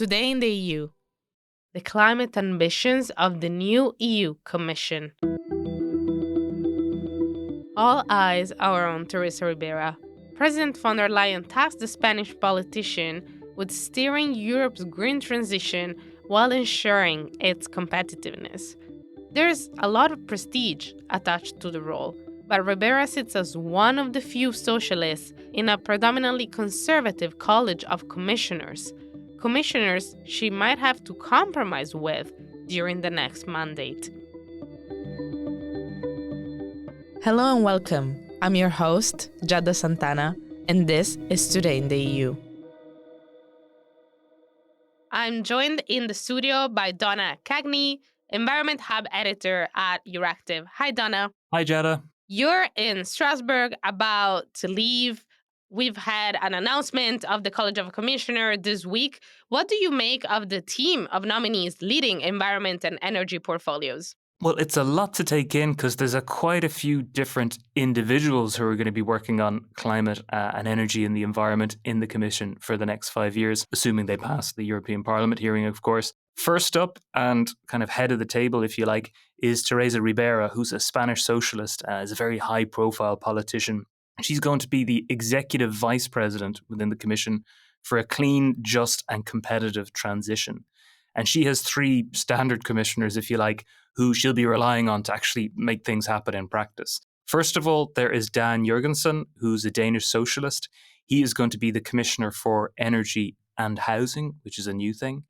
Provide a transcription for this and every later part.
Today in the EU, the climate ambitions of the new EU Commission. All eyes are on Teresa Ribera. President von der Leyen tasked the Spanish politician with steering Europe's green transition while ensuring its competitiveness. There's a lot of prestige attached to the role, but Ribera sits as one of the few socialists in a predominantly conservative college of commissioners. Commissioners she might have to compromise with during the next mandate. Hello and welcome. I'm your host, Giada Santana, and this is Today in the EU. I'm joined in the studio by Donagh Cagney, Environment Hub editor at Euractiv. Hi, Donagh. Hi, Giada. You're in Strasbourg about to leave. We've had an announcement of the College of Commissioners this week. What do you make of the team of nominees leading environment and energy portfolios? Well, it's a lot to take in because there's quite a few different individuals who are going to be working on climate and energy and the environment in the Commission for the next 5 years, assuming they pass the European Parliament hearing, of course. First up, and kind of head of the table, if you like, is Teresa Ribera, who's a Spanish socialist, is a very high-profile politician. She's going to be the executive vice president within the Commission for a clean, just and competitive transition. And she has 3 standard commissioners, if you like, who she'll be relying on to actually make things happen in practice. First of all, there is Dan Jørgensen, who's a Danish socialist. He is going to be the Commissioner for Energy and Housing, which is a new thing.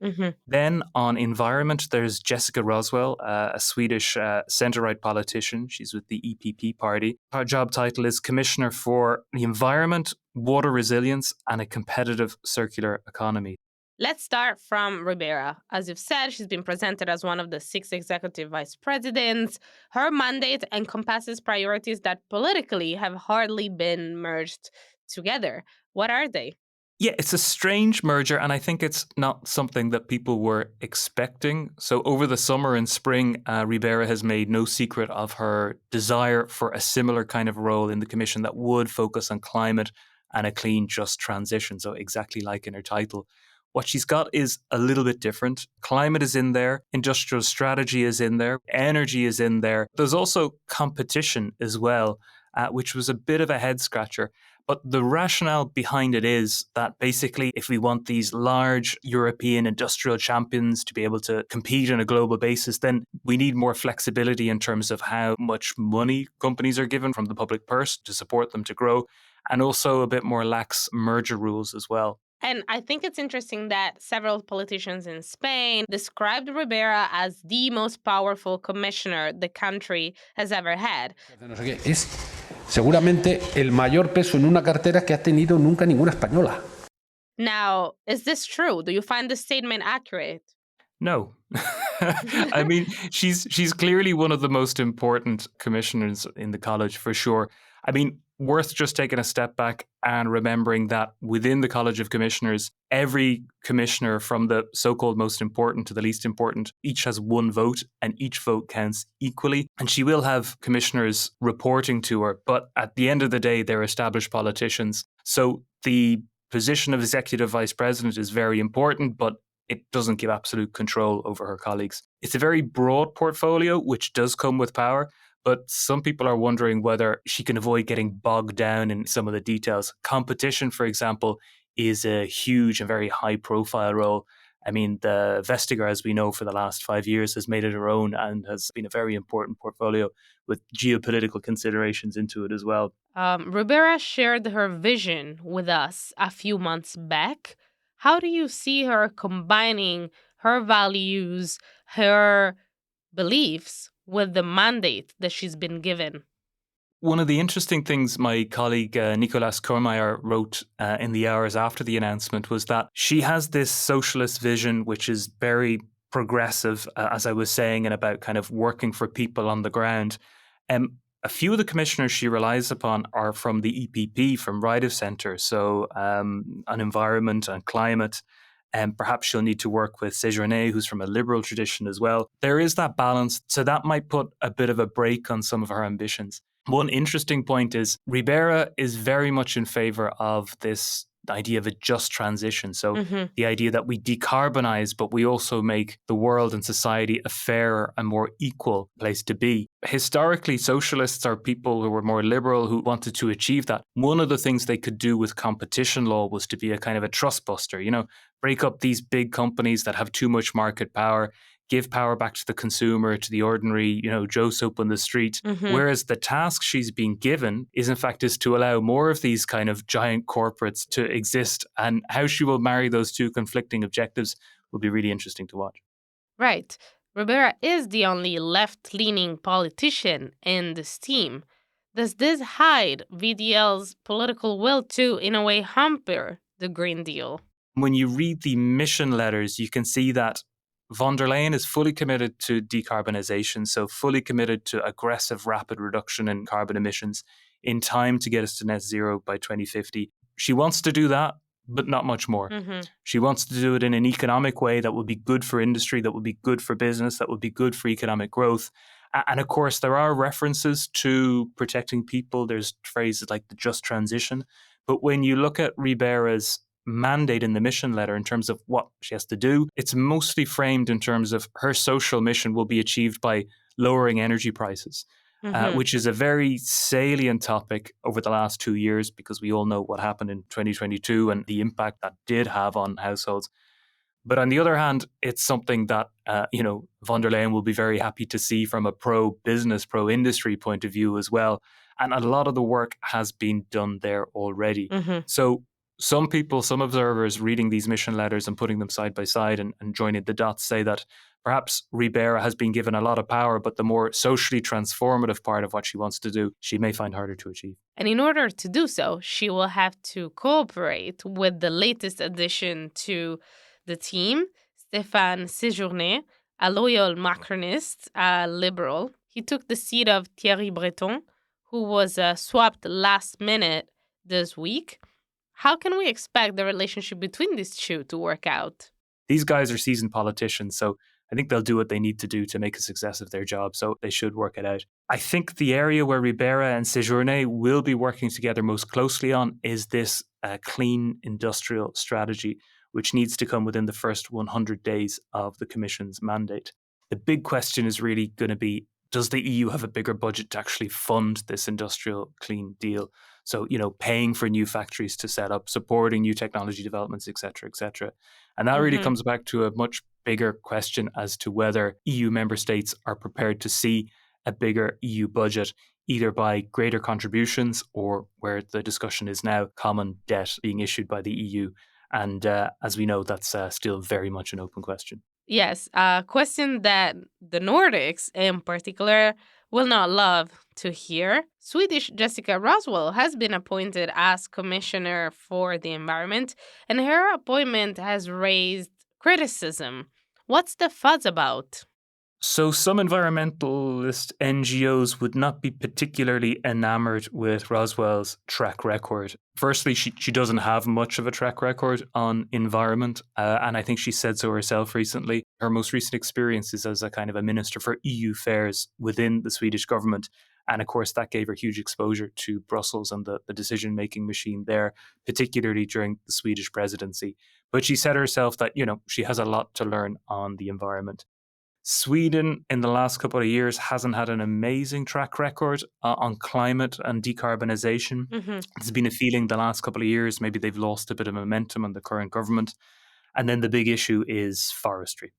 Then on environment, there's Jessica Roswell, a Swedish centre-right politician. She's with the EPP party. Her job title is Commissioner for the Environment, Water Resilience and a Competitive Circular Economy. Let's start from Ribera. As you've said, she's been presented as one of the 6 executive vice presidents. Her mandate encompasses priorities that politically have hardly been merged together. What are they? Yeah, it's a strange merger, and I think it's not something that people were expecting. So over the summer and spring, Ribera has made no secret of her desire for a similar kind of role in the Commission that would focus on climate and a clean, just transition. So exactly like in her title. What she's got is a little bit different. Climate is in there. Industrial strategy is in there. Energy is in there. There's also competition as well, which was a bit of a head scratcher. But the rationale behind it is that basically if we want these large European industrial champions to be able to compete on a global basis, then we need more flexibility in terms of how much money companies are given from the public purse to support them to grow, and also a bit more lax merger rules as well. And I think it's interesting that several politicians in Spain described Ribera as the most powerful commissioner the country has ever had. Es seguramente el mayor peso en una cartera que ha tenido nunca ninguna española. Now, is this true? Do you find this statement accurate? No. I mean, she's clearly one of the most important commissioners in the college for sure. I mean, worth just taking a step back and remembering that within the College of Commissioners, every commissioner from the so-called most important to the least important, each has 1 vote and each vote counts equally. And she will have commissioners reporting to her, but at the end of the day, they're established politicians. So the position of executive vice president is very important, but it doesn't give absolute control over her colleagues. It's a very broad portfolio, which does come with power. But some people are wondering whether she can avoid getting bogged down in some of the details. Competition, for example, is a huge and very high-profile role. I mean, the Vestager, as we know, for the last 5 years has made it her own and has been a very important portfolio with geopolitical considerations into it as well. Ribera shared her vision with us a few months back. How do you see her combining her values, her beliefs, with the mandate that she's been given? One of the interesting things my colleague Nicolas Kormeyer wrote in the hours after the announcement was that she has this socialist vision, which is very progressive, as I was saying, and about kind of working for people on the ground. A few of the commissioners she relies upon are from the EPP, from right of centre, so on environment and climate. And perhaps she'll need to work with Séjourné, who's from a liberal tradition as well. There is that balance, so that might put a bit of a brake on some of her ambitions. One interesting point is Ribera is very much in favour of this the idea of a just transition. So Hmm. the idea that we decarbonize, but we also make the world and society a fairer and more equal place to be. Historically, socialists are people who were more liberal who wanted to achieve that. One of the things they could do with competition law was to be a kind of a trust buster, break up these big companies that have too much market power, give power back to the consumer, to the ordinary, Joe Soap on the street. Hmm. Whereas the task she's been given is to allow more of these kind of giant corporates to exist. And how she will marry those two conflicting objectives will be really interesting to watch. Right. Ribera is the only left leaning politician in this team. Does this hide VDL's political will to, in a way, hamper the Green Deal? When you read the mission letters, you can see that von der Leyen is fully committed to decarbonization, so fully committed to aggressive, rapid reduction in carbon emissions in time to get us to net zero by 2050. She wants to do that, but not much more. Hmm. She wants to do it in an economic way that will be good for industry, that will be good for business, that will be good for economic growth. And of course, there are references to protecting people. There's phrases like the just transition. But when you look at Ribera's mandate in the mission letter in terms of what she has to do, it's mostly framed in terms of her social mission will be achieved by lowering energy prices, Hmm. which is a very salient topic over the last 2 years because we all know what happened in 2022 and the impact that did have on households. But on the other hand, it's something that, von der Leyen will be very happy to see from a pro-business, pro-industry point of view as well. And a lot of the work has been done there already. Hmm. So some people, some observers reading these mission letters and putting them side by side and joining the dots say that perhaps Ribera has been given a lot of power, but the more socially transformative part of what she wants to do, she may find harder to achieve. And in order to do so, she will have to cooperate with the latest addition to the team, Stéphane Séjourné, a loyal Macronist, a liberal. He took the seat of Thierry Breton, who was swapped last minute this week. How can we expect the relationship between these two to work out? These guys are seasoned politicians, so I think they'll do what they need to do to make a success of their job, so they should work it out. I think the area where Ribera and Séjourné will be working together most closely on is this clean industrial strategy, which needs to come within the first 100 days of the Commission's mandate. The big question is really going to be, does the EU have a bigger budget to actually fund this industrial clean deal? So, paying for new factories to set up, supporting new technology developments, et cetera, et cetera. And that really Hmm. comes back to a much bigger question as to whether EU member states are prepared to see a bigger EU budget, either by greater contributions or where the discussion is now, common debt being issued by the EU. And as we know, that's still very much an open question. Yes, a question that the Nordics in particular will not love to hear. Swedish Jessica Roswell has been appointed as Commissioner for the Environment, and her appointment has raised criticism. What's the fuss about? So some environmentalist NGOs would not be particularly enamored with Roswell's track record. Firstly, she doesn't have much of a track record on environment, and I think she said so herself recently. Her most recent experience is as a kind of a minister for EU affairs within the Swedish government. And of course, that gave her huge exposure to Brussels and the decision-making machine there, particularly during the Swedish presidency. But she said herself that, she has a lot to learn on the environment. Sweden, in the last couple of years, hasn't had an amazing track record on climate and decarbonisation. Hmm. There's been a feeling the last couple of years maybe they've lost a bit of momentum on the current government. And then the big issue is forestry.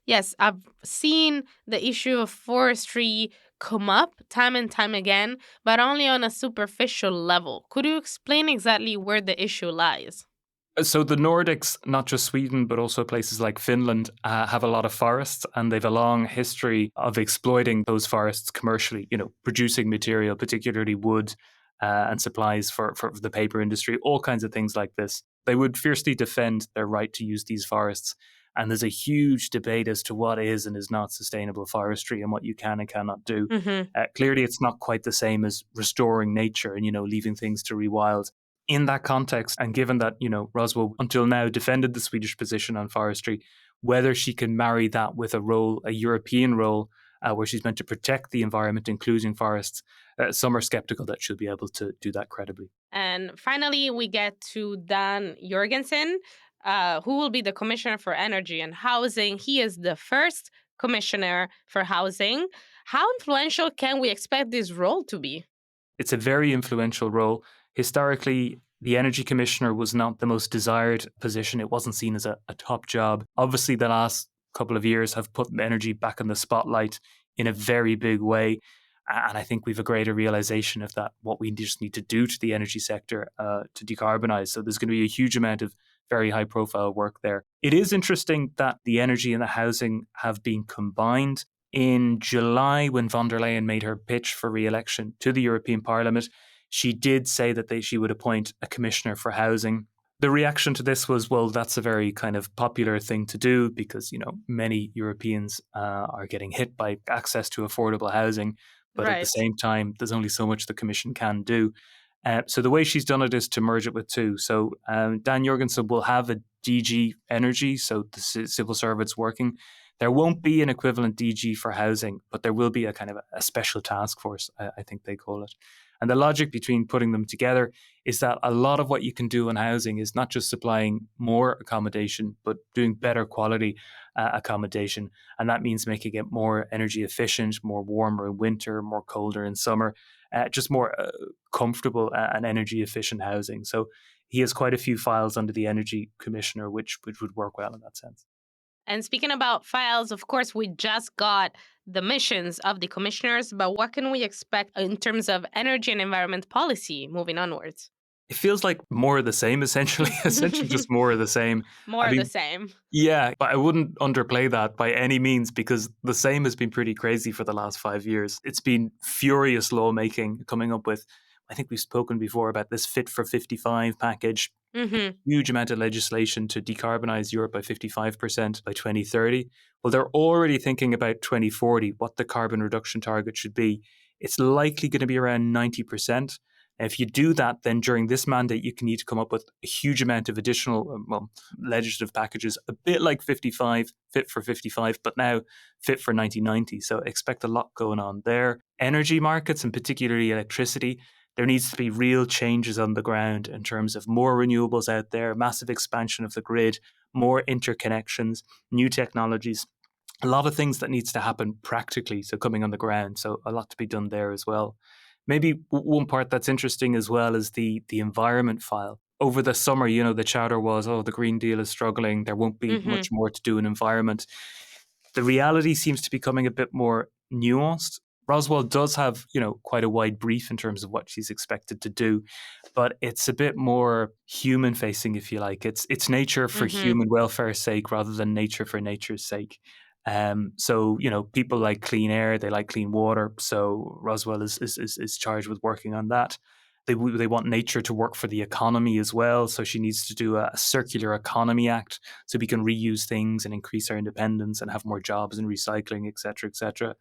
Yes, I've seen the issue of forestry come up time and time again, but only on a superficial level. Could you explain exactly where the issue lies? So the Nordics, not just Sweden, but also places like Finland, have a lot of forests, and they've a long history of exploiting those forests commercially, producing material, particularly wood and supplies for the paper industry, all kinds of things like this. They would fiercely defend their right to use these forests. And there's a huge debate as to what is and is not sustainable forestry and what you can and cannot do. Hmm. Clearly, it's not quite the same as restoring nature and, leaving things to rewild. In that context, and given that, Roswell until now defended the Swedish position on forestry, whether she can marry that with a European role where she's meant to protect the environment, including forests. Some are skeptical that she'll be able to do that credibly. And finally, we get to Dan Jorgensen, who will be the Commissioner for Energy and Housing. He is the first Commissioner for Housing. How influential can we expect this role to be? It's a very influential role. Historically, the Energy Commissioner was not the most desired position. It wasn't seen as a top job. Obviously, the last couple of years have put energy back in the spotlight in a very big way. And I think we've a greater realization of that, what we just need to do to the energy sector to decarbonize. So there's going to be a huge amount of very high profile work there. It is interesting that the energy and the housing have been combined. In July, when von der Leyen made her pitch for re-election to the European Parliament, she did say that she would appoint a commissioner for housing. The reaction to this was, well, that's a very kind of popular thing to do because, many Europeans are getting hit by access to affordable housing. But at the Right. same time, there's only so much the Commission can do. So the way she's done it is to merge it with two. So Dan Jorgensen will have a DG Energy, so the civil servants working. There won't be an equivalent DG for housing, but there will be a kind of a special task force, I think they call it. And the logic between putting them together is that a lot of what you can do in housing is not just supplying more accommodation, but doing better quality accommodation. And that means making it more energy efficient, more warmer in winter, more colder in summer, just more comfortable and energy efficient housing. So he has quite a few files under the Energy Commissioner, which would work well in that sense. And speaking about files, of course, we just got the missions of the commissioners, but what can we expect in terms of energy and environment policy moving onwards? It feels like more of the same, essentially. Essentially, just more of the same. More I of the mean, same. yeah, but I wouldn't underplay that by any means because the same has been pretty crazy for the last 5 years. It's been furious lawmaking coming up with, I think we've spoken before about this Fit for 55 package, Mm-hmm. huge amount of legislation to decarbonize Europe by 55% by 2030. Well, they're already thinking about 2040, what the carbon reduction target should be. It's likely going to be around 90%. If you do that, then during this mandate, you can need to come up with a huge amount of additional legislative packages, a bit like 55, Fit for 55, but now Fit for 1990. So expect a lot going on there. Energy markets, and particularly electricity, there needs to be real changes on the ground in terms of more renewables out there, massive expansion of the grid, more interconnections, new technologies. A lot of things that needs to happen practically, so coming on the ground. So a lot to be done there as well. Maybe one part that's interesting as well is the environment file. Over the summer, the chatter was, the Green Deal is struggling. There won't be Mm-hmm. much more to do in environment. The reality seems to be becoming a bit more nuanced. Roswell does have, quite a wide brief in terms of what she's expected to do, but it's a bit more human facing, if you like. It's nature for Mm-hmm. human welfare's sake rather than nature for nature's sake. So people like clean air, they like clean water. So Roswell is charged with working on that. They want nature to work for the economy as well. So she needs to do a circular economy act so we can reuse things and increase our independence and have more jobs and recycling, et cetera, et cetera.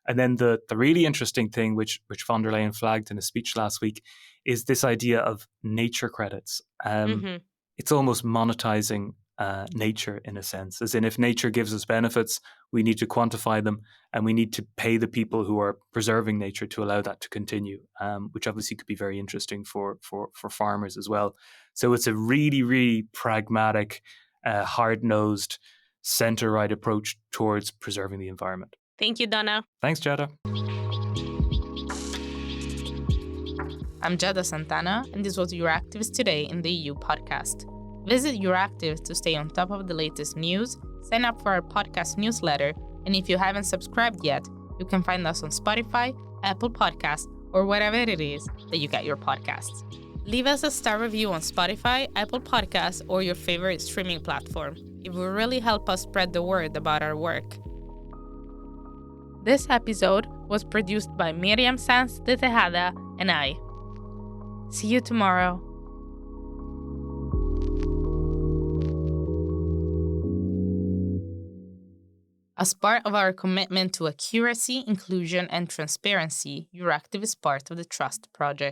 And then the really interesting thing, which von der Leyen flagged in a speech last week, is this idea of nature credits. Mm-hmm. It's almost monetizing nature in a sense, as in if nature gives us benefits, we need to quantify them and we need to pay the people who are preserving nature to allow that to continue, which obviously could be very interesting for farmers as well. So it's a really, really pragmatic, hard-nosed, center-right approach towards preserving the environment. Thank you, Donagh. Thanks, Giada. I'm Giada Santana, and this was Euractivist Today in the EU podcast. Visit Euractiv to stay on top of the latest news, sign up for our podcast newsletter, and if you haven't subscribed yet, you can find us on Spotify, Apple Podcasts, or wherever it is that you get your podcasts. Leave us a star review on Spotify, Apple Podcasts, or your favorite streaming platform. It will really help us spread the word about our work. This episode was produced by Miriam Sanz de Tejada and I. See you tomorrow. As part of our commitment to accuracy, inclusion, and transparency, Euractiv is part of the Trust Project.